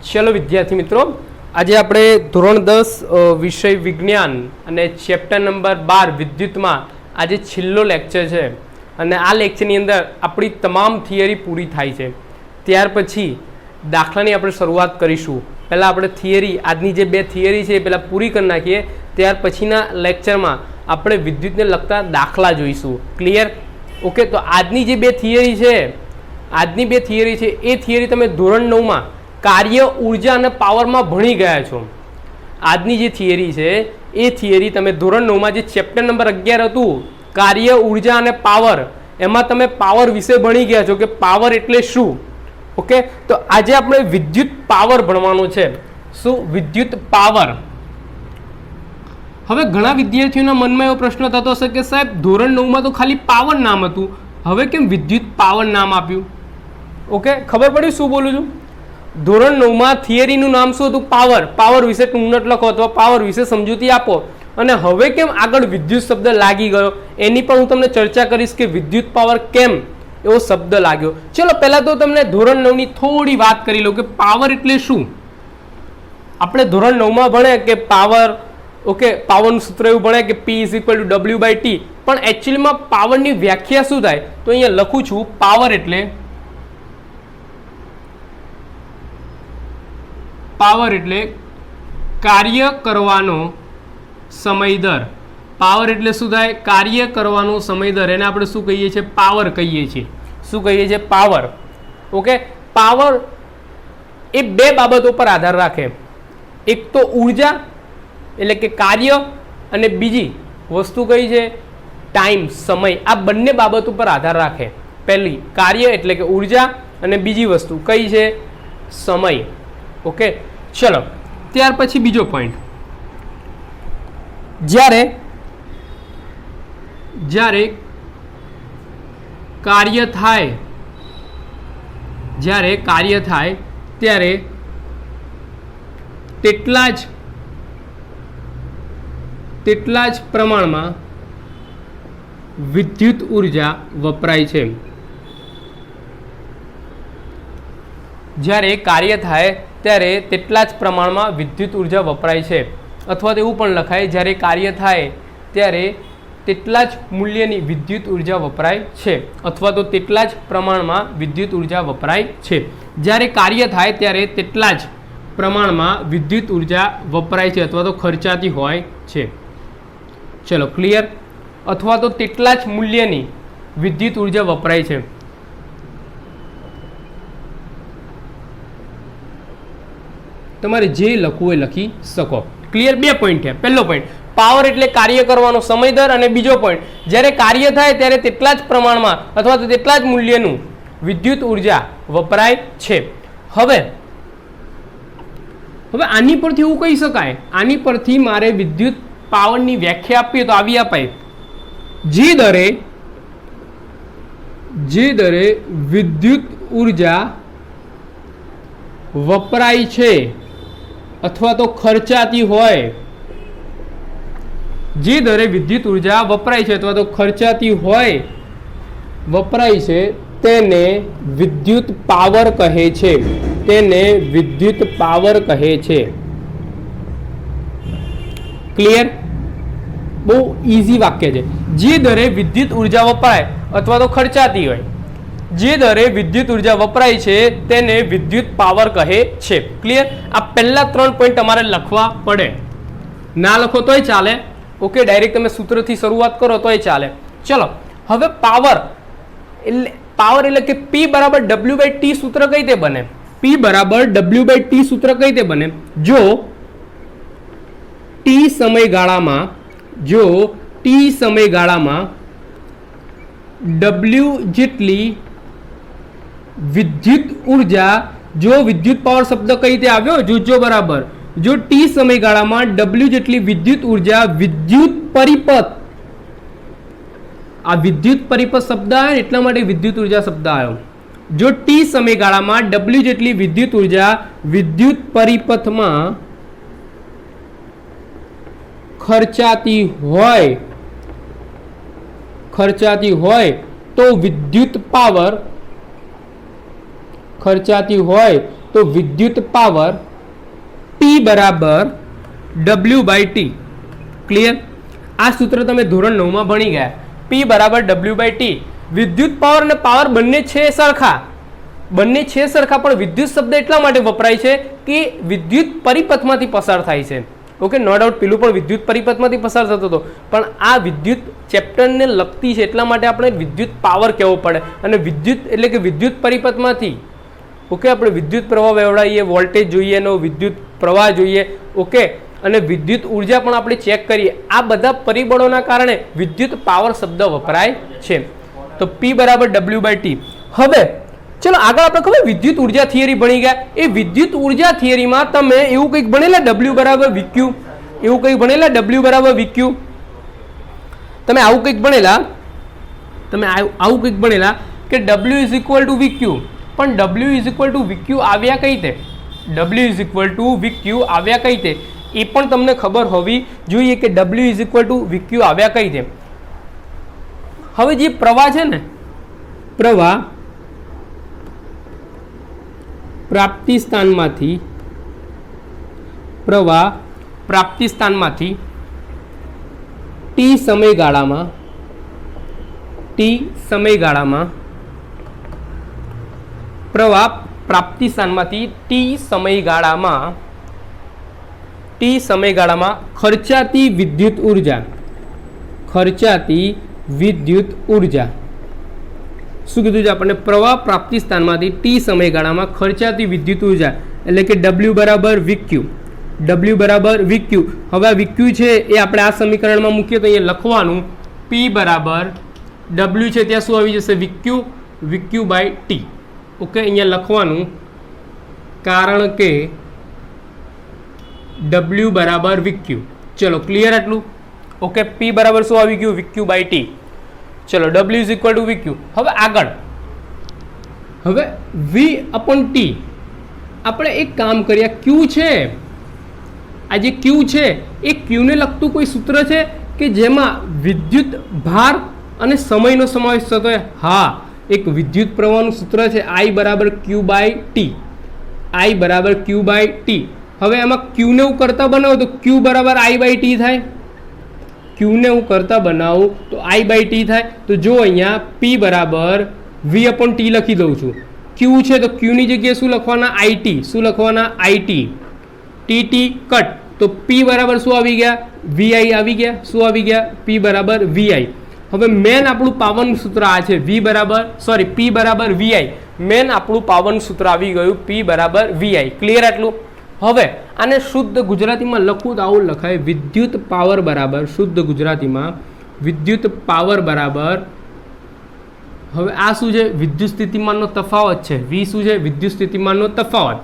चलो विद्यार्थी मित्रों, आज આપણે ધોરણ 10 વિષય વિજ્ઞાન અને ચેપ્ટર નંબર 12 વિદ્યુતમાં આજે છેલ્લો લેક્ચર છે અને આ લેક્ચરની અંદર આપણી તમામ થિયરી પૂરી થાય છે. ત્યાર પછી દાખલાની આપણે શરૂઆત કરીશું. પહેલાં આપણે થિયરી, આજની જે બે થિયરી છે એ પહેલાં પૂરી કરી નાખીએ. ત્યાર પછીના લેક્ચરમાં આપણે વિદ્યુતને લગતા દાખલા જોઈશું. ક્લિયર? ઓકે, તો આજની જે બે થિયરી છે એ થિયરી તમે ધોરણ 9માં કાર્ય, ઉર્જા અને પાવરમાં ભણી ગયા છો. આજની જે થિયરી છે એ થિયરી તમે ધોરણ 9માં જે ચેપ્ટર નંબર 11 હતું કાર્ય, ઉર્જા અને પાવર, એમાં તમે પાવર વિશે ભણી ગયા છો કે પાવર એટલે શું. ઓકે, તો આજે આપણે વિદ્યુત પાવર ભણવાનો છે. શું? વિદ્યુત પાવર. હવે ઘણા વિદ્યાર્થીઓના મનમાં એવો પ્રશ્ન થતો હશે કે સાહેબ ધોરણ 9માં તો ખાલી પાવર નામ હતું, હવે કેમ વિદ્યુત પાવર નામ આપ્યું? ઓકે, ખબર પડી શું બોલું છું? ધોરણ 9માં થિયરીનું નામ શું હતું? પાવર. પાવર વિશે ટૂંકનોટ લખો અથવા પાવર વિશે સમજૂતી આપો. અને હવે કેમ આગળ વિદ્યુત શબ્દ લાગી ગયો એની પણ હું તમને ચર્ચા કરીશ કે વિદ્યુત પાવર કેમ એવો શબ્દ લાગ્યો. ચલો પહેલા તો તમને ધોરણ 9ની થોડી વાત કરી લઉં કે પાવર એટલે શું. આપણે ધોરણ 9માં ભણ્યા કે પાવર, ઓકે, પાવરનું સૂત્ર એવું ભણ્યા કે P = W/T, પણ એકચ્યુઅલીમાં પાવરની વ્યાખ્યા શું થાય? તો અહીંયા લખું છું, પાવર એટલે કાર્ય કરવાનો સમય દર. પાવર એટલે શું થાય? કાર્ય કરવાનો સમય દર. એને આપણે શું કહીએ છીએ? પાવર કહીએ છીએ. શું કહીએ છીએ? પાવર. ઓકે, પાવર એ બે બાબતો પર આધાર રાખે. એક તો ઉર્જા એટલે કે કાર્ય, અને બીજી વસ્તુ કઈ છે? ટાઈમ, સમય. આ બંને બાબતો પર આધાર રાખે. પહેલી કાર્ય એટલે કે ઉર્જા, અને બીજી વસ્તુ કઈ છે? સમય. ઓકે, ચલો ત્યાર પછી બીજો પોઈન્ટ, જ્યારે કાર્ય થાય ત્યારે તેટલા જ પ્રમાણમાં વિદ્યુત ઉર્જા વપરાય છે. જ્યારે કાર્ય થાય ત્યારે તેટલા જ પ્રમાણમાં વિદ્યુત ઉર્જા વપરાય છે. અથવા તો એવું પણ લખાય, જ્યારે કાર્ય થાય ત્યારે તેટલા જ મૂલ્યની વિદ્યુત ઉર્જા વપરાય છે, અથવા તો તેટલા જ પ્રમાણમાં વિદ્યુત ઉર્જા વપરાય છે. જ્યારે કાર્ય થાય ત્યારે તેટલા જ પ્રમાણમાં વિદ્યુત ઉર્જા વપરાય છે અથવા તો ખર્ચાતી હોય છે. ચલો ક્લિયર? અથવા તો તેટલા જ મૂલ્યની વિદ્યુત ઉર્જા વપરાય છે. તમારે જે લખવું એ લખી શકો. ક્લિયર? બે પોઈન્ટ છે. પહેલો પોઈન્ટ પાવર એટલે કાર્ય કરવાનો સમય દર, અને બીજો પોઈન્ટ જ્યારે કાર્ય થાય ત્યારે તેટલા જ પ્રમાણમાં અથવા તો તેટલા જ મૂલ્યનું વિદ્યુત ઉર્જા વપરાય છે. હવે આની પરથી એવું કહી શકાય, આની પરથી મારે વિદ્યુત પાવરની વ્યાખ્યા આપીએ તો આવી અપાય: જે દરે વિદ્યુત ઉર્જા વપરાય છે અથવા તો ખર્ચાતી હોય, જે દરે વિદ્યુત ઉર્જા વપરાય છે અથવા તો ખર્ચાતી હોય, વપરાય છે, તેને વિદ્યુત પાવર કહે છે. તેને વિદ્યુત પાવર કહે છે. ક્લિયર? બહુ ઈઝી વાક્ય છે. જે દરે વિદ્યુત ઉર્જા વપરાય અથવા તો ખર્ચાતી હોય, જે દરે વિદ્યુત ઉર્જા વપરાય છે તેને વિદ્યુત પાવર કહે છે. ક્લિયર? આ પહેલા 3 પોઈન્ટ તમારે લખવા પડે. ના લખો તોય ચાલે. ઓકે, ડાયરેક્ટ તમે સૂત્રથી શરૂઆત કરો તોય ચાલે. ચલો હવે પાવર એટલે કે P = W/T સૂત્ર કઈ રીતે બને? P = W/T સૂત્ર કઈ રીતે બને? જો T સમયગાળામાં W જેટલી વિદ્યુત ઉર્જા, જો વિદ્યુત પાવર શબ્દ કઈ રીતે આવ્યો જોજો બરાબર. જો T સમયગાળામાં W જેટલી વિદ્યુત ઉર્જા વિદ્યુત પરિપથ, આ વિદ્યુત પરિપથ શબ્દ આવ્યો એટલા માટે વિદ્યુત ઉર્જા શબ્દ આવ્યો. જો T સમયગાળામાં W જેટલી વિદ્યુત ઉર્જા વિદ્યુત પરિપથમાં ખર્ચાતી હોય તો વિદ્યુત પાવર ખર્ચાતી હોય તો વિદ્યુત પાવર P બરાબર W/T. ક્લિયર? આ સૂત્ર તમે ધોરણ 9 માં ભણી ગયા. P બરાબર W/T. વિદ્યુત પાવર અને પાવર બંને છે સરખા, બંને છે સરખા, પણ વિદ્યુત શબ્દ એટલા માટે વપરાય છે કે વિદ્યુત પરિપથમાંથી પસાર થાય છે. ઓકે, નો ડાઉટ પેલું પણ વિદ્યુત પરિપથમાંથી પસાર થતો હતો, પણ આ વિદ્યુત ચેપ્ટરને લગતી છે એટલા માટે આપણે વિદ્યુત પાવર કહેવો પડે. અને વિદ્યુત એટલે કે વિદ્યુત પરિપથમાંથી ઓકે આપણે વિદ્યુત પ્રવાહ વેવડાવીએ, વોલ્ટેજ જોઈએ, એનો વિદ્યુત પ્રવાહ જોઈએ. ઓકે, અને વિદ્યુત ઉર્જા પણ આપણે ચેક કરીએ. આ બધા પરિબળોના કારણે વિદ્યુત પાવર શબ્દ વપરાય છે. તો P બરાબર W/T. હવે ચલો આગળ આપણે ખબર વિદ્યુત ઉર્જા થિયરી ભણી ગયા. એ વિદ્યુત ઉર્જા થિયરીમાં તમે એવું કંઈક ભણેલા W બરાબર VQ, એવું કંઈક ભણેલા W બરાબર VQ. તમે આવું કંઈક ભણેલા, તમે આવું કંઈક ભણેલા કે W is equal two VQ. પણ W is equal two VQ આવ્યા કઈ રીતે? W is equal two VQ આવ્યા કઈ રીતે એ પણ તમને ખબર હોવી જોઈએ કે W is equal two VQ આવ્યા કઈ રીતે. હવે જે પ્રવાહ છે ને, પ્રવાહ પ્રાપ્તિ સ્થાનમાંથી T સમયગાળામાં પ્રવાહ પ્રાપ્તિ સ્થાનમાંથી T સમયગાળામાં ખર્ચાતી વિદ્યુત ઉર્જા શું કીધું છે આપણને? પ્રવાહ પ્રાપ્તિ સ્થાનમાંથી T સમયગાળામાં ખર્ચાતી વિદ્યુત ઉર્જા એટલે કે W બરાબર VQ. હવે આ VQ છે એ આપણે આ સમીકરણમાં મૂકીએ તો અહીંયા લખવાનું P બરાબર W છે ત્યાં શું આવી જશે? VQ/T. ઓકે, અહીંયા લખવાનું કારણ કે W બરાબર VQ. ચલો ક્લિયર આટલું? ઓકે, P બરાબર શું આવી ગયું? VQ/T. ચલો W is equal two VQ. હવે આગળ, હવે V/T આપણે એક કામ કરીએ. Q છે, આ જે Q છે એ Q ને લગતું કોઈ સૂત્ર છે કે જેમાં વિદ્યુત ભાર અને સમયનો સમાવેશ થતો હોય? હા, એક વિદ્યુત પ્રવાહનું સૂત્ર છે I બરાબર Q/T. હવે એમાં Q ને હું કરતા બનાવું તો Q બરાબર I/T થાય. Q ને હું કરતા બનાવું તો I/T થાય. તો જો અહીંયા P બરાબર V/T લખી દઉં છું. Q છે તો Q ની જગ્યાએ શું લખવાના? IT. શું લખવાના? IT. TT cut. તો P બરાબર શું આવી ગયા? VI આવી ગયા. શું આવી ગયા? P બરાબર VI. હવે મેન આપણું પાવરનું સૂત્ર આ છે. P બરાબર VI. મેન આપણું પાવરનું સૂત્ર આવી ગયું P બરાબર VI. ક્લિયર આટલું? હવે આને શુદ્ધ ગુજરાતીમાં લખવું તો આવું લખાય, વિદ્યુત પાવર બરાબર, શુદ્ધ ગુજરાતીમાં વિદ્યુત પાવર બરાબર, હવે આ શું છે? વિદ્યુત સ્થિતિમાનનો તફાવત છે. V શું છે? વિદ્યુત સ્થિતિમાનનો તફાવત.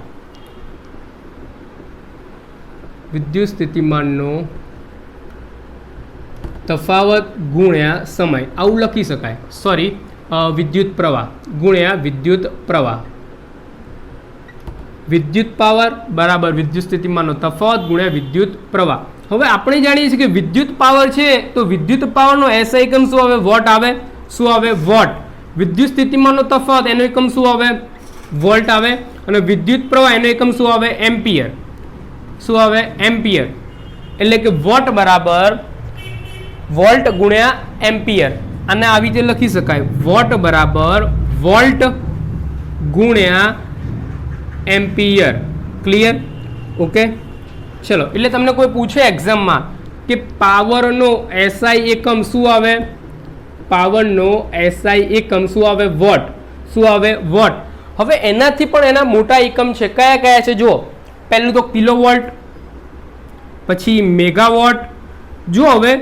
વિદ્યુત સ્થિતિમાનનો તફાવત ગુણ્યા સમય, આવું લખી શકાય. સોરી, વિદ્યુત પ્રવાહ ગુણ્યા વિદ્યુત પ્રવાહ. વિદ્યુત પાવર બરાબર વિદ્યુત સ્થિતિમાનનો તફાવત ગુણ્યા વિદ્યુત પ્રવાહ. હવે આપણે જાણીએ છીએ કે વિદ્યુત પાવર છે તો વિદ્યુત પાવરનો SI એકમ શું આવે? વોટ આવે. શું આવે? વોટ. વિદ્યુત સ્થિતિમાનનો તફાવત એનો એકમ શું આવે? વોલ્ટ આવે. અને વિદ્યુત પ્રવાહ એનો એકમ શું આવે? એમ્પિયર. શું આવે? એમ્પિયર. એટલે કે વોટ બરાબર વોલ્ટ ગુણ્યા એમ્પિયર. અને આવી રીતે લખી શકાય, વોટ બરાબર વોલ્ટ ગુણ્યા એમ્પિયર. ક્લિયર? ઓકે, ચલો. એટલે તમને કોઈ પૂછે એક્ઝામમાં કે પાવરનો SI એકમ શું આવે? પાવરનો SI એકમ શું આવે? વોટ. શું આવે? વોટ. હવે એનાથી પણ એના મોટા એકમ છે. કયા કયા છે? જો, પહેલું તો કિલોવોટ, પછી મેગાવોટ. જો હવે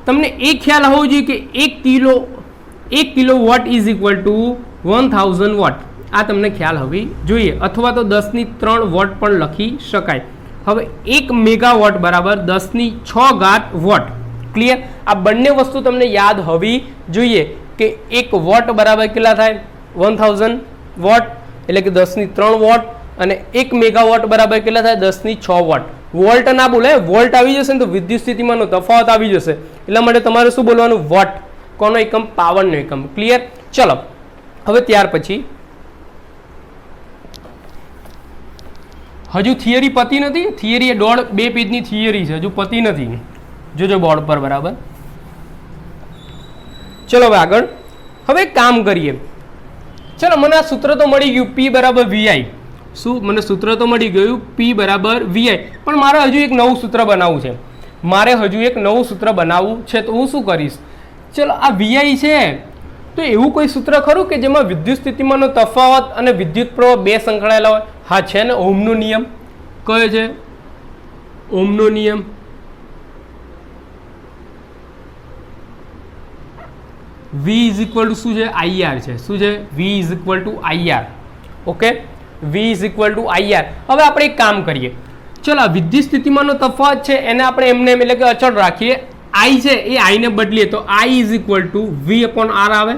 તમને એ ખ્યાલ હોવો જોઈએ કે 1 kilowatt is equal to 1000 watt. આ તમને ખ્યાલ હોવી જોઈએ. અથવા તો 10³ વોટ પણ લખી શકાય. હવે 1 મેગાવોટ બરાબર 10⁶ વોટ. ક્લિયર? આ બંને વસ્તુ તમને યાદ હોવી જોઈએ કે 1 વોટ બરાબર કેટલા થાય? 1000 વોટ એટલે કે 10³ વોટ. અને 1 મેગાવોટ બરાબર કેટલા થાય? 10⁶ વોટ. વોલ્ટ ના બોલે, વોલ્ટ આવી જશે ને તો વિદ્યુત સ્થિતિમાનનો તફાવત આવી જશે. એટલા માટે તમારે શું બોલવાનું? વોટ. કોનો એકમ? પાવરનો એકમ. ક્લિયર? ચલો, હવે ત્યાર પછી હજુ થિયરી પતી નથી. થિયરી એ 1.5-2 પેજની થિયરી છે, હજુ પતી નથી. જોજો બોર્ડ પર બરાબર. ચલો હવે આગળ. હવે કામ કરીએ. ચલો મને આ સૂત્ર તો મળી ગયું, P બરાબર VI. શું મને સૂત્ર તો મળી ગયું, P બરાબર VI. પણ મારે હજુ એક નવું સૂત્ર બનાવવું છે. તો હું શું કરીશ? ચલો આ VI છે, તો એવું કોઈ સૂત્ર ખરું કે જેમાં વિદ્યુત સ્થિતિમાનનો તફાવત અને વિદ્યુત પ્રવાહ બે સંકળાયેલા હોય? હા છે ને, ઓહમનો નિયમ. કયો છે? ઓહમનો નિયમ. V ઇઝ ઇક્વલ ટુ શું છે? IR છે. શું છે? V is equal two IR. Okay, V is equal two IR. હવે આપણે એક કામ કરીએ. ચલો આ વિદ્યુત સ્થિતિમાનનો તફાવત છે એને આપણે એમને એટલે કે અચળ રાખીએ. I છે એ I ને બદલીએ તો I is equal to V upon R આવે.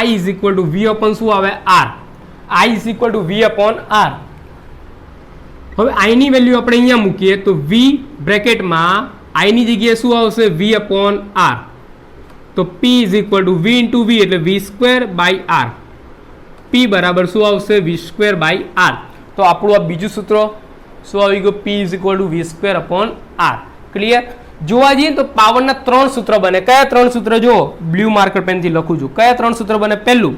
I is equal to V upon શું આવે? R. I is equal to V upon R. હવે I ની વેલ્યુ આપણે અહીંયા મૂકીએ તો V બ્રેકેટમાં I ની જગ્યાએ શું આવશે? V upon R. તો P is equal to V into V એટલે V square by R. P બરાબર શું આવશે? V square by R. તો આપણું આ બીજું સૂત્ર શું આવી ગયું? P is equal to V square upon R. Clear? જોવા જઈએ તો પાવરના 3 સૂત્ર બને. કયા 3 સૂત્ર? જો બ્લુ માર્કર પેનથી લખું છું. કયા 3 સૂત્ર બને? પહેલું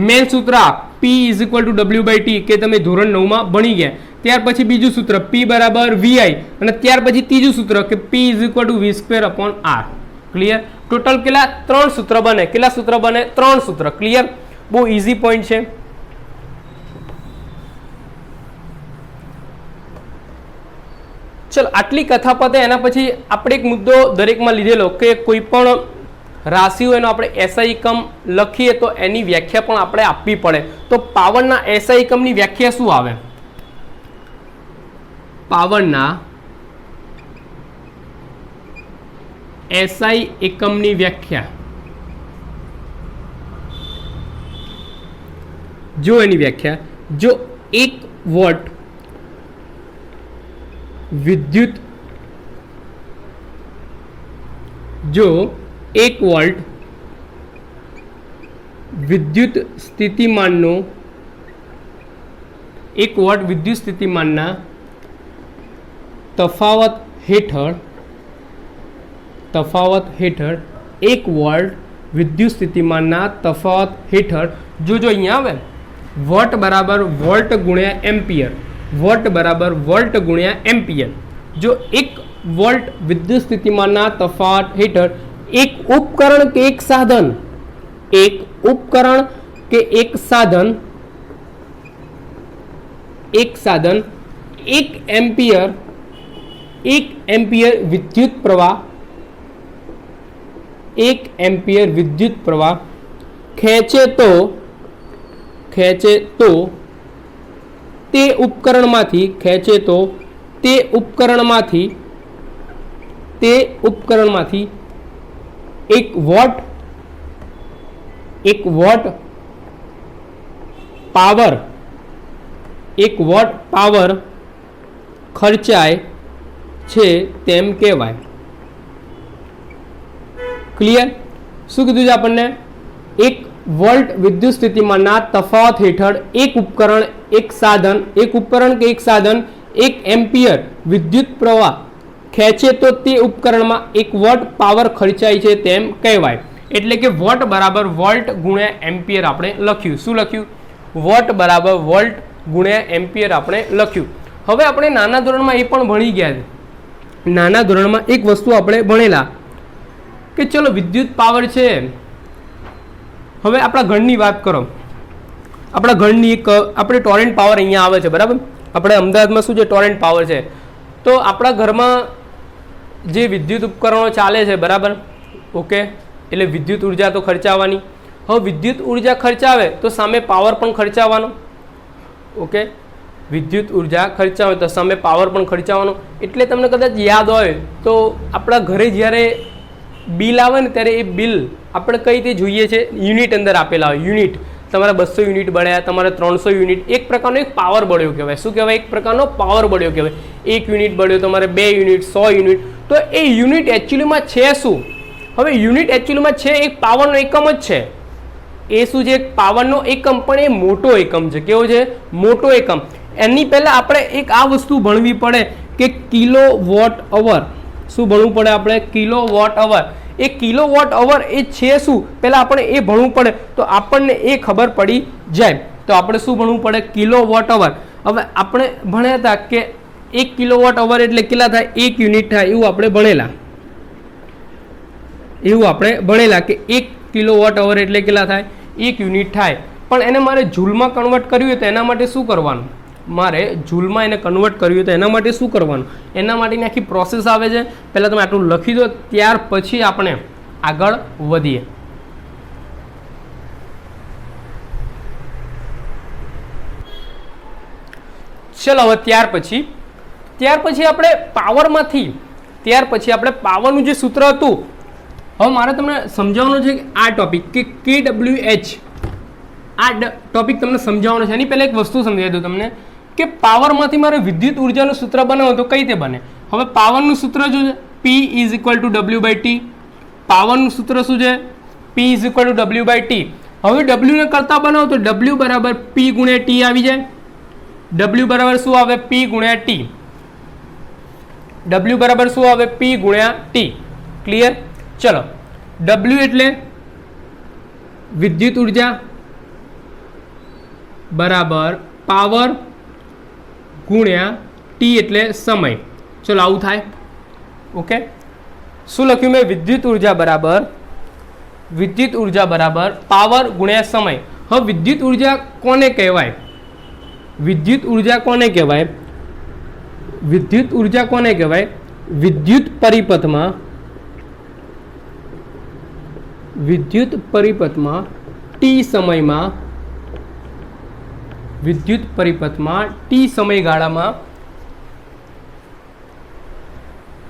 મેન સૂત્ર P is equal two W/T કે તમે ધોરણ 9 માં ભણી ગયા. ત્યાર પછી બીજું સૂત્ર P બરાબર VI અને ત્યાર પછી ત્રીજું સૂત્ર કે P is equal to V square upon R. Clear? Total કેટલા? 3 સૂત્ર બને. કેટલા સૂત્ર બને? 3 સૂત્ર. ક્લિયર? બહુ ઇઝી પોઈન્ટ છે. ચલો આટલી કથા પતે એના પછી આપણે એક મુદ્દો દરેકમાં લીધેલો કે કોઈ પણ રાશિ હોય એનો આપણે એસઆઈ એકમ લખીએ તો એની વ્યાખ્યા પણ આપણે આપવી પડે. તો પાવરના એસઆઈ એકમની વ્યાખ્યા શું આવે? પાવરના એસઆઈ એકમની વ્યાખ્યા જો એની વ્યાખ્યા જો 1 વોટ વિદ્યુત જો 1 વોલ્ટ વિદ્યુત સ્થિતિમાનનો 1 વોટ વિદ્યુત સ્થિતિમાનના તફાવત હેઠળ 1 વોલ્ટ વિદ્યુત સ્થિતિમાનના તફાવત હેઠળ જો અહીંયા આવે વોટ બરાબર વોલ્ટ ગુણ્યા એમ્પિયર. વોટ બરાબર વોલ્ટ ગુણ્યા એમ્પિયર. જો 1 વોલ્ટ વિદ્યુત સ્થિતિમાનના તફાવત હેઠળ એક ઉપકરણ કે એક સાધન 1 એમ્પિયર વિદ્યુત પ્રવાહ 1 એમ્પિયર વિદ્યુત પ્રવાહ ખેંચે તો તે ઉપકરણમાંથી 1 વોટ પાવર ખર્ચાય છે તેમ કહેવાય. ક્લિયર? શું કીધું છે આપણને? 1 વોલ્ટ વિદ્યુત સ્થિતિમાનના તફાવત હેઠળ એક ઉપકરણ કે એક સાધન 1 એમ્પિયર વિદ્યુત પ્રવાહ ખેંચે તો તે ઉપકરણમાં 1 વોટ પાવર ખર્ચાય છે તેમ કહેવાય. એટલે કે વોટ બરાબર વોલ્ટ ગુણ્યા એમ્પિયર આપણે લખ્યું. શું લખ્યું? વોટ બરાબર વોલ્ટ ગુણ્યા એમ્પિયર આપણે લખ્યું. હવે આપણે નાના ધોરણમાં એ પણ ભણી ગયા છે. નાના ધોરણમાં એક વસ્તુ આપણે ભણેલા કે ચલો વિદ્યુત પાવર છે. હવે આપણા ઘરની વાત કરો. આપણા ઘરની એક આપણે ટોરેન્ટ પાવર અહીંયા આવે છે બરાબર. આપણે અમદાવાદમાં શું છે? ટોરેન્ટ પાવર છે. તો આપણા ઘરમાં જે વિદ્યુત ઉપકરણો ચાલે છે બરાબર. ઓકે, એટલે વિદ્યુત ઉર્જા તો ખર્ચાવાની. હવે વિદ્યુત ઉર્જા ખર્ચાવે તો સામે પાવર પણ ખર્ચાવાનો. ઓકે, વિદ્યુત ઉર્જા ખર્ચાવે તો સામે પાવર પણ ખર્ચાવાનો. એટલે તમને કદાચ યાદ હોય તો આપણા ઘરે જ્યારે બિલ આવે ને ત્યારે એ બિલ આપણે કઈ રીતે જોઈએ છે? યુનિટ અંદર આપેલા હોય. યુનિટ તમારા 200 યુનિટ બળ્યા, તમારે 300 યુનિટ, એક પ્રકારનો એક પાવર બળ્યો કહેવાય. શું કહેવાય? એક પ્રકારનો પાવર બળ્યો કહેવાય. 1 યુનિટ બળ્યો, તમારે 2 યુનિટ, 100 યુનિટ. તો એ યુનિટ એકચ્યુઅલીમાં છે શું? હવે યુનિટ એકચ્યુઅલીમાં છે એક પાવરનો એકમ જ છે. એ શું છે? એક પાવરનો એકમ, પણ એ મોટો એકમ છે. કેવો છે? મોટો એકમ. એની પહેલા આપણે એક આ વસ્તુ ભણવી પડે કે કિલોવોટ અવર. શું ભણવું પડે આપણે? Kilowatt hour. એ કિલોવોટ અવર એ છે શું, પહેલા આપણે એ ભણવું પડે તો આપણને એ ખબર પડી જાય. તો આપણે શું ભણવું પડે? Kilowatt hour. હવે આપણે ભણ્યા હતા કે 1 કિલોવોટ અવર એટલે કેટલા થાય? 1 યુનિટ થાય. એવું આપણે ભણેલા કે 1 કિલોવોટ અવર એટલે કેટલા થાય? 1 યુનિટ થાય. પણ એને મારે જૂલમાં કન્વર્ટ કરવું હોય તો એના માટે શું કરવાનું? મારે જૂલમાં એને કન્વર્ટ કરવું હોય તો એના માટે શું કરવાનું? એના માટેની આખી પ્રોસેસ આવે છે. પહેલાં તમે આટલું લખી દો, ત્યાર પછી આપણે આગળ વધીએ. ચલો હવે ત્યાર પછી આપણે પાવરમાંથી પાવરનું જે સૂત્ર હતું, હવે મારે તમને સમજાવવાનું છે કે આ ટોપિક કે KWH, આ ટોપિક તમને સમજાવવાનો છે. એની પહેલાં એક વસ્તુ સમજાવી દઉં તમને કે પાવરમાંથી મારે વિદ્યુત ઉર્જાનું સૂત્ર બનાવો તો કઈ રીતે બને. હવે પાવરનું સૂત્ર શું છે? P = W/T. પાવરનું સૂત્ર શું છે? P = W/T. હવે W ને કરતા બનાવો તો W બરાબર P × T આવી જાય. W બરાબર શું આવે? P × T. W બરાબર શું આવે? P × T. ક્લિયર? ચલો, W એટલે વિદ્યુત ઉર્જા બરાબર પાવર ગુણ્યા T એટલે સમય. ચલો આવું થાય. ઓકે, શું લખ્યું મેં? વિદ્યુત ઉર્જા બરાબર પાવર ગુણ્યા સમય. હવે વિદ્યુત ઉર્જા કોને કહેવાય? વિદ્યુત ઉર્જા કોને કહેવાય? વિદ્યુત પરિપથમાં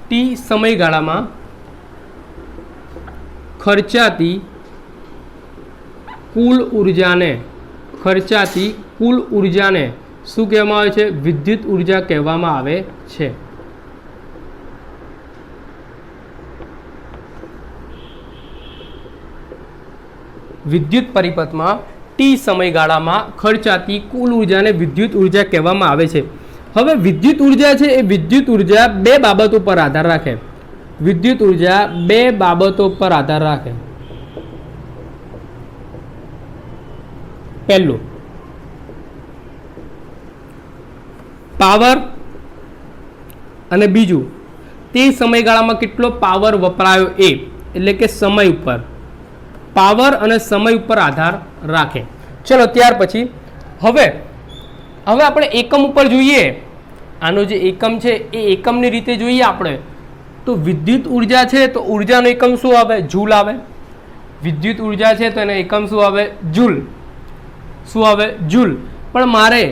T સમયગાળામાં ખર્ચાતી કુલ ઉર્જાને શું કહેવામાં આવે છે? વિદ્યુત ઉર્જા કહેવામાં આવે છે. વિદ્યુત પરિપથમાં T સમયગાળામાં ખર્ચાતી કુલ ઉર્જાને વિદ્યુત ઉર્જા કહેવામાં આવે છે. હવે વિદ્યુત ઉર્જા છે એ વિદ્યુત ઉર્જા બે બાબતો પર આધાર રાખે. પહેલું, પાવર, અને બીજું તે સમયગાળામાં કેટલો પાવર વપરાયો એ, એટલે કે સમય ઉપર. પાવર અને સમય ઉપર આધાર રાખે. ચલો ત્યાર પછી હવે આપણે એકમ ઉપર જોઈએ. આનો જે એકમ છે એ એકમની રીતે જોઈએ આપણે તો વિદ્યુત ઉર્જા છે તો ઉર્જાનો એકમ શું આવે? જૂલ આવે. વિદ્યુત ઉર્જા છે તો એનો એકમ શું આવે? જૂલ. પણ મારે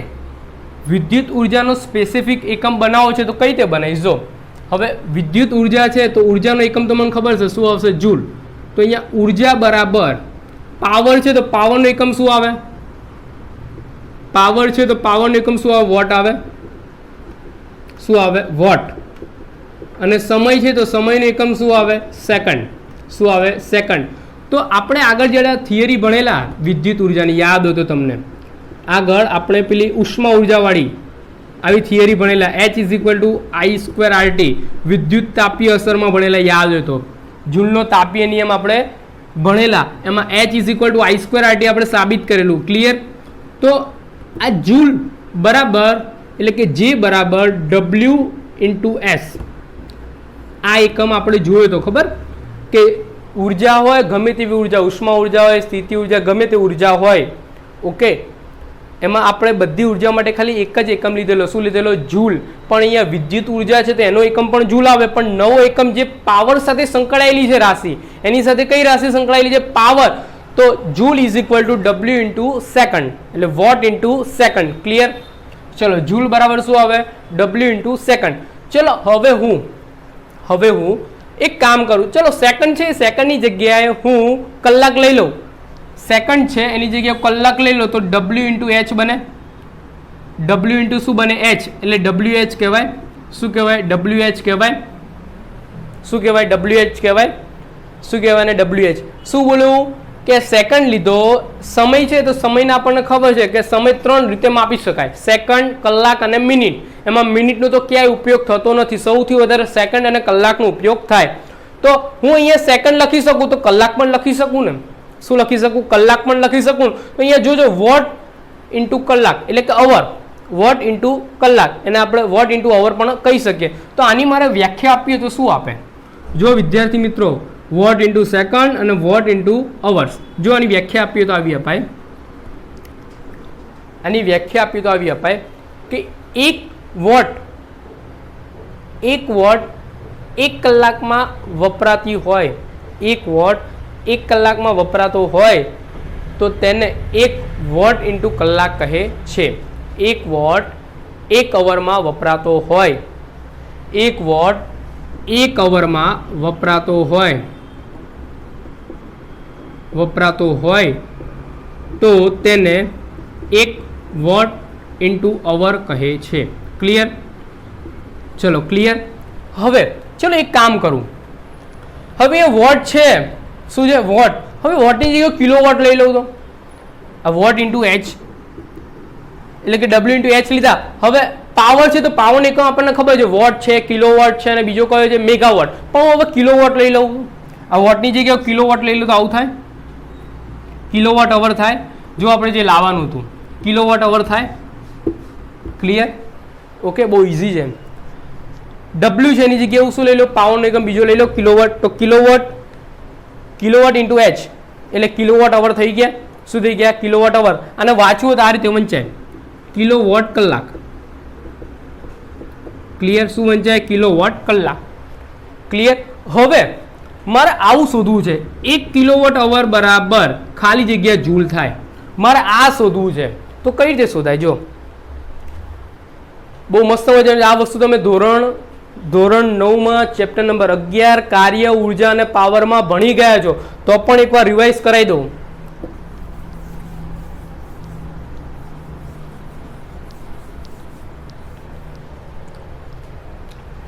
વિદ્યુત ઉર્જાનો સ્પેસિફિક એકમ બનાવવો છે તો કઈ રીતે બનાવીશ? જો હવે વિદ્યુત ઉર્જા છે તો ઉર્જાનો એકમ તો મને ખબર છે શું આવશે? જૂલ. તો અહીંયા ઉર્જા બરાબર પાવર છે તો પાવરનો એકમ શું આવે? પાવરનો એકમ શું આવે? વોટ આવે. વોટ. અને સમય છે તો સમયનો એકમ શું આવે? સેકન્ડ. તો આપણે આગળ જ્યારે થિયરી ભણેલા વિદ્યુત ઉર્જાની, યાદ હોય તો તમને આગળ આપણે પેલી ઉષ્મા ઉર્જાવાળી આવી થિયરી ભણેલા, H = I²RT, વિદ્યુત તાપીય અસરમાં ભણેલા, યાદ હોય તો જૂલનો તાપીય નિયમ આપણે ભણેલા, એમાં H = I²RT આપણે સાબિત કરેલું. ક્લિયર? તો આ જૂલ બરાબર એટલે કે J બરાબર W × S. આ એકમ આપણે જોયો તો ખબર કે ઉર્જા હોય ગમે તેવી ઉર્જા, ઉષ્મા ઉર્જા હોય, સ્થિતિ ઉર્જા, ગમે તે ઉર્જા હોય, ઓકે, એમાં આપણે બધી ઉર્જા માટે ખાલી એક જ એકમ લીધેલો. શું લીધેલો? જૂલ. પણ અહીંયા વિદ્યુત ઉર્જા છે તો એનો એકમ પણ જૂલ આવે. પણ નવો એકમ જે પાવર સાથે સંકળાયેલી છે રાશિ, એની સાથે કઈ રાશિ સંકળાયેલી છે? પાવર. તો જૂલ = W × સેકન્ડ, એટલે વોટ × સેકન્ડ. ક્લિયર? ચલો, જૂલ બરાબર શું આવે? W × second. ચલો હવે હું એક કામ કરું. ચલો સેકન્ડ છે, સેકન્ડની જગ્યાએ હું કલાક લઈ લઉં. સેકન્ડ છે એની જગ્યાએ કલાક લઈ લો તો W × H બને. W શું બને? H. એટલે WH કહેવાય. શું કહેવાય? WH કહેવાય. શું કહેવાય? WH કહેવાય. શું કહેવાય ને? WH. શું બોલું? કે સેકન્ડ લીધો, સમય છે તો સમયને આપણને ખબર છે કે સમય 3 રીતે માપી શકાય, સેકન્ડ, કલાક અને મિનિટ. એમાં મિનિટનો તો ક્યાંય ઉપયોગ થતો નથી, સૌથી વધારે સેકન્ડ અને કલાકનો ઉપયોગ થાય. તો હું અહીંયા સેકન્ડ લખી શકું તો કલાક પણ લખી શકું ને, શું લખી શકું, કલાક પણ લખી શકું. તો અહીંયા જોજો વોટ ઇન્ટુ કલાક એટલે કે અવર, વોટ ઇન્ટુ કલાક, એને આપણે વોટ ઇન્ટુ અવર પણ કહી શકીએ. તો આની મારે વ્યાખ્યા આપીએ તો શું આપે, જો વિદ્યાર્થી મિત્રો, વોટ ઇન્ટુ સેકન્ડ અને વોટ ઇન્ટુ અવર્સ. જો આની વ્યાખ્યા આપીએ તો આવી અપાય, આની વ્યાખ્યા આપીએ તો આવી અપાય કે એક વોટ એક કલાકમાં વપરાતી હોય, એક વોટ એક કલાકમાં વપરાતો હોય તો તેને એક વોટ ઇન્ટુ કલાક કહે છે. એક વોટ એક અવરમાં વપરાતો હોય, એક વોટ એક અવરમાં વપરાતો હોય તો તેને એક વોટ ઇન્ટુ અવર કહે છે. ક્લિયર? ચલો ક્લિયર. હવે ચલો એક કામ કરું, હવે એ વોટ છે, શું છે વોટ, હવે વોટની જગ્યાએ કિલોવોટ લઈ લઉં તો આ વોટ ઇન્ટુ એચ એટલે કે ડબલ્યુ ઇન્ટુ એચ લીધા. હવે પાવર છે તો પાવર એકમ આપણને ખબર છે વોટ છે, કિલોવોટ છે અને બીજો કયો છે મેગાવોટ. પણ હું હવે કિલોવોટ લઈ લઉં, આ વોટની જગ્યાએ કિલોવોટ લઈ લઉં તો આવું થાય, કિલોવોટ અવર થાય. જો આપણે જે લાવવાનું હતું કિલોવોટ અવર થાય. ક્લિયર? ઓકે, બહુ ઇઝી છે. ડબલ્યુ છે એની જગ્યાએ હું શું લઈ લો, પાવરનો એકમ બીજો લઈ લો કિલોવોટ. તો કિલોવોટ ઇન્ટુ એચ એટલે કિલોવોટ અવર થઈ ગયા. શું થઈ ગયા? Kilowatt hour. અને વાંચવું તો આ રીતે વંચાય, કિલોવોટ કલાક. ક્લિયર? શું વંચાય? કિલોવોટ કલાક. ક્લિયર? હવે મારે આવું શોધવું છે, 1 કિલોવોટ અવર બરાબર ખાલી જગ્યા જૂલ થાય. મારે આ શોધવું છે તો કઈ રીતે શોધાય? જો બહુ મસ્ત મજાની આ વસ્તુ તમે ધોરણ 9માં ચેપ્ટર નંબર 11 કાર્ય, ઉર્જા અને પાવરમાં ભણી ગયા છો તો પણ એકવાર રિવાઇઝ કરાવી દઉં.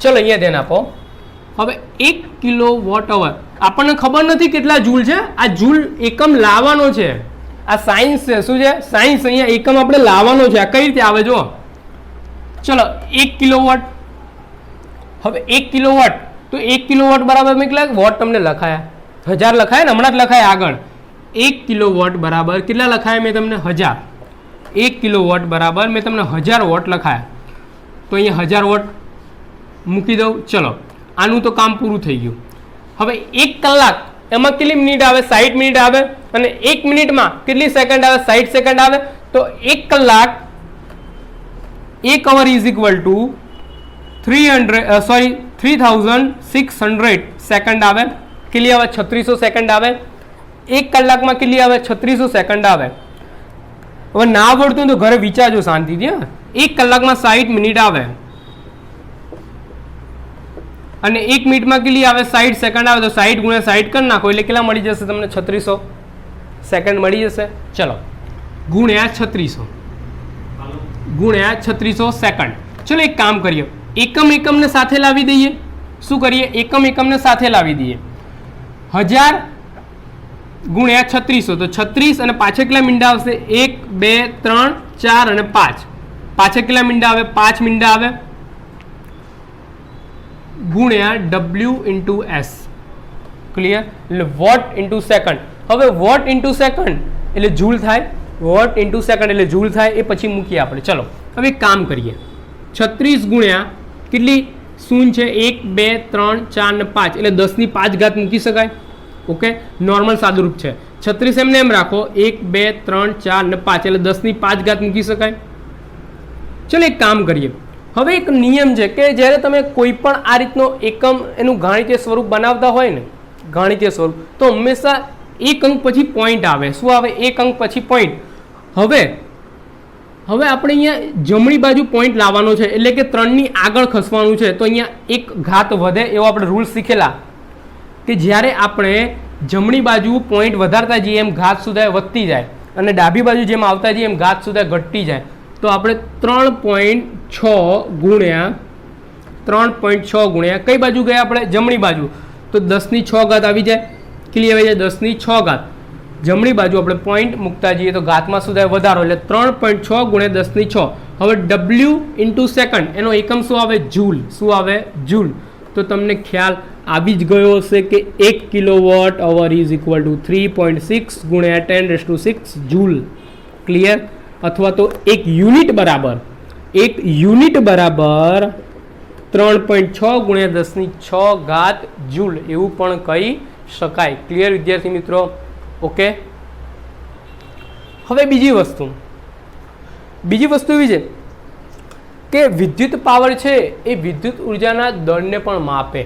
ચલો અહીંયા ધ્યાન આપો. હવે 1 કિલોવોટ અવર આપણને ખબર નથી કેટલા જૂલ છે, આ જૂલ એકમ લાવવાનો છે. આ સાયન્સ છે. શું છે? સાયન્સ. અહીંયા એકમ આપણે લાવવાનો છે. આ કઈ રીતે આવે જો, ચલો 1 કિલોવોટ. હવે 1 કિલોવોટ તો 1 કિલોવોટ બરાબર મેં કેટલા વોટ તમને લખાયા? 1000 લખાયા ને, હમણાં જ લખાયા આગળ. 1 કિલોવોટ બરાબર કેટલા લખાયા મેં તમને? 1000. 1 કિલોવોટ બરાબર મેં તમને 1000 વોટ લખાયા. તો અહીંયા 1000 વોટ મૂકી દઉં. ચલો આનું તો કામ પૂરું થઈ ગયું. હવે 1 કલાક એમાં કેટલી મિનિટ આવે? 60 મિનિટ આવે. અને 1 મિનિટમાં કેટલી સેકન્ડ આવે? 60 સેકન્ડ આવે. તો 1 કલાક, 1 અવર ઇઝ ઇક્વલ ટુ 3600 સેકન્ડ આવે. કેટલી આવે? 3600 સેકન્ડ આવે. 1 કલાકમાં કેટલી આવે? 3600 સેકન્ડ આવે. હવે ના આવડતું તો ઘરે વિચારજો શાંતિથી. 1 કલાકમાં 60 મિનિટ આવે અને 1 મિનિટમાં કેટલી આવે? 60 સેકન્ડ આવે. તો 60 ગુણ્યા 60 કરી નાખો એટલે કેટલા મળી જશે તમને? 3600 સેકન્ડ મળી જશે. ચલો ગુણ્યા 3600 સેકન્ડ. ચલો એક કામ કરીએ, એકમને સાથે લાવી દઈએ. શું કરીએ? એકમને સાથે લાવી દઈએ. 1000 ગુણ્યા 3600 તો 36 અને પાછળ કેટલા મીંડા આવશે? 1 2 3 4 અને 5. પાછળ કેટલા મીંડા આવે? 5 મીંડા આવે. ગુણ્યા W ઇન્ટુ એસ. ક્લિયર? એટલે વોટ ઇન્ટુ સેકન્ડ. હવે વોટ ઇન્ટુ સેકન્ડ એટલે જૂલ થાય, વોટ ઇન્ટુ સેકન્ડ એટલે જૂલ થાય. એ પછી મૂકીએ આપણે. ચલો હવે એક કામ કરીએ, 36 ગુણ્યા કેટલી શૂન્ય છે? 1 2 3 4 ને 5 એટલે 10 ની 5 ઘાત મૂકી શકાય. ઓકે, નોર્મલ સાદુરૂપ છે. 36 એમને એમ રાખો, 1 2 3 4 ને 5 એટલે 10 ની 5 ઘાત મૂકી શકાય. ચલો એક કામ કરીએ. હવે એક નિયમ છે કે જ્યારે તમે કોઈ પણ આ રીતનો એકમ એનું ગાણિતીય સ્વરૂપ બનાવતા હોય ને, ગાણિતીય સ્વરૂપ, તો હંમેશા એક અંક પછી પોઈન્ટ આવે. શું આવે? એક અંક પછી પોઈન્ટ. હવે આપણે અહીંયા જમણી બાજુ પોઈન્ટ લાવવાનો છે એટલે કે 3ની આગળ ખસવાનું છે. તો અહીંયા એક ઘાત વધે એવો આપણે રૂલ શીખેલા કે જ્યારે આપણે જમણી બાજુ પોઈન્ટ વધારતા જઈએ એમ ઘાત સુધા વધતી જાય અને ડાબી બાજુ જેમ આવતા જઈએ એમ ઘાત સુધા ઘટતી જાય. તો આપણે 3.6 ગુણ્યા કઈ બાજુ ગયા આપણે? જમણી બાજુ. તો 10 ની 6 ઘાત આવી જાય. કેટલી આવી જાય? 10 ની 6 ઘાત. જમણી બાજુ આપણે પોઈન્ટ મૂકતા જઈએ તો ઘાતમાં શું થાય? વધારો, એટલે 3.6 ગુણ્યા 10⁶. હવે ડબલ્યુ ઇન્ટુ સેકન્ડ એનો એકમ શું આવે? જૂલ. શું આવે? જૂલ. તો તમને ખ્યાલ આવી જ ગયો હશે કે 1 kilowatt hour is equal to 3.6 ગુણ્યા 10⁶ જૂલ. ક્લિયર? અથવા તો એક યુનિટ બરાબર 3.6 ગુણ્યા 10⁶ જૂલ એવું પણ કહી શકાય. ક્લિયર વિદ્યાર્થી મિત્રો? ઓકે. હવે બીજી વસ્તુ એવી છે કે વિદ્યુત પાવર છે એ વિદ્યુત ઉર્જાના દળને પણ માપે.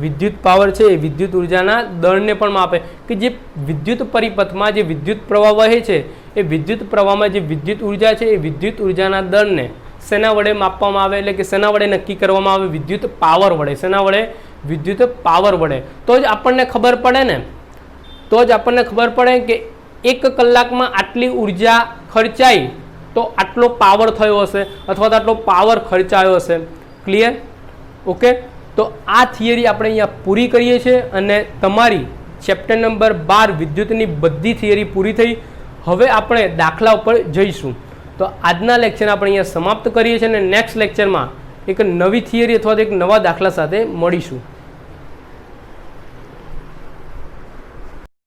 વિદ્યુત પાવર છે એ વિદ્યુત ઉર્જાના દળને પણ માપે કે જે વિદ્યુત પરિપથમાં જે વિદ્યુત પ્રવાહ વહે છે એ વિદ્યુત પ્રવાહમાં જે વિદ્યુત ઉર્જા છે એ વિદ્યુત ઉર્જાના દળને શેના વડે માપવામાં આવે? એટલે કે શેના વડે નક્કી કરવામાં આવે? વિદ્યુત પાવર વડે. શેના વડે? વિદ્યુત પાવર વડે. તો જ આપણને ખબર પડે ને, તો જ આપણને ખબર પડે કે 1 કલાકમાં આટલી ઉર્જા ખર્ચાઈ તો આટલો પાવર થયો હશે અથવા તો આટલો પાવર ખર્ચાયો હશે. ક્લિયર? ઓકે. તો આ થિયરી આપણે અહીંયા પૂરી કરીએ છીએ અને તમારી ચેપ્ટર નંબર 12 વિદ્યુતની બધી થિયરી પૂરી થઈ. હવે આપણે દાખલા ઉપર જઈશું. તો આજના લેક્ચર આપણે અહીંયા સમાપ્ત કરીએ છીએ અને નેક્સ્ટ લેક્ચરમાં એક નવી થિયરી અથવા તો એક નવા દાખલા સાથે મળીશું.